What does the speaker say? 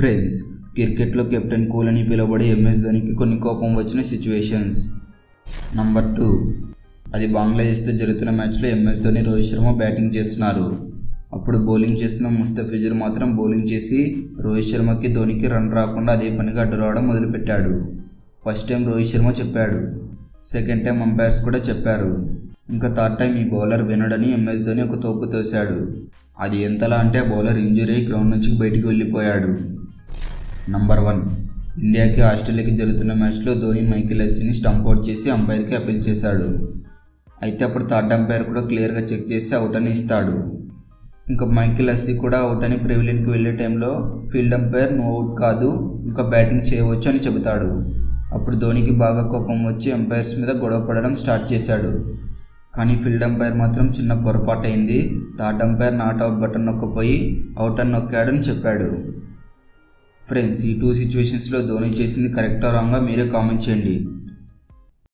Friends, క్రికెట్లో captain cool అని పిలువబడే ఎంఎస్ ధోనికి కొన్ని కోపం వచ్చిన సిచ్యువేషన్స్. నంబర్ 2, అది బంగ్లాదేశ్తో జరుగుతున్న మ్యాచ్లో ఎంఎస్ ధోని, రోహిత్ శర్మ బ్యాటింగ్ చేస్తున్నారు. అప్పుడు బౌలింగ్ చేస్తున్న ముస్తఫిజుర్ మాత్రం బౌలింగ్ చేసి రోహిత్ శర్మకి ధోనికి రన్ రాకుండా అదే పనిగా అడ్డు రావడం మొదలుపెట్టాడు. ఫస్ట్ టైం రోహిత్ శర్మ చెప్పాడు, సెకండ్ టైం అంపైర్స్ కూడా చెప్పారు. ఇంకా థర్డ్ టైం ఈ బౌలర్ వినడని ఎంఎస్ ధోని ఒక తోపు తోశాడు. అది ఎంతలా అంటే ఆ బౌలర్ ఇంజరీ అయి గ్రౌండ్ నుంచి బయటికి వెళ్ళిపోయాడు. నంబర్ 1, ఇండియాకి ఆస్ట్రేలియాకి జరుగుతున్న మ్యాచ్లో ధోని మైకేల్ హస్సీని స్టంప్అవుట్ చేసి అంపైర్కి అప్పీల్ చేశాడు. అయితే అప్పుడు థర్డ్ అంపైర్ కూడా క్లియర్గా చెక్ చేసి అవుట్ అని ఇస్తాడు. ఇంకా మైకేల్ హస్సీ కూడా అవుట్ అని ప్రివిలియన్కి వెళ్ళే టైంలో ఫీల్డ్ అంపైర్ నువ్వు అవుట్ కాదు, ఇంకా బ్యాటింగ్ చేయవచ్చు అని చెబుతాడు. అప్పుడు ధోనికి బాగా కోపం వచ్చి అంపైర్స్ మీద గొడవ పడడం స్టార్ట్ చేశాడు. కానీ ఫీల్డ్ అంపైర్ మాత్రం చిన్న పొరపాటు అయింది, third umpire not out button నొక్కపోయి అవుట్ అని నొక్కాడని చెప్పాడు. ఫ్రెండ్స్, ఈ 2 సిచ్యువేషన్స్లో ధోని చేసింది కరెక్టా రాంగా మీరే కామెంట్ చేయండి.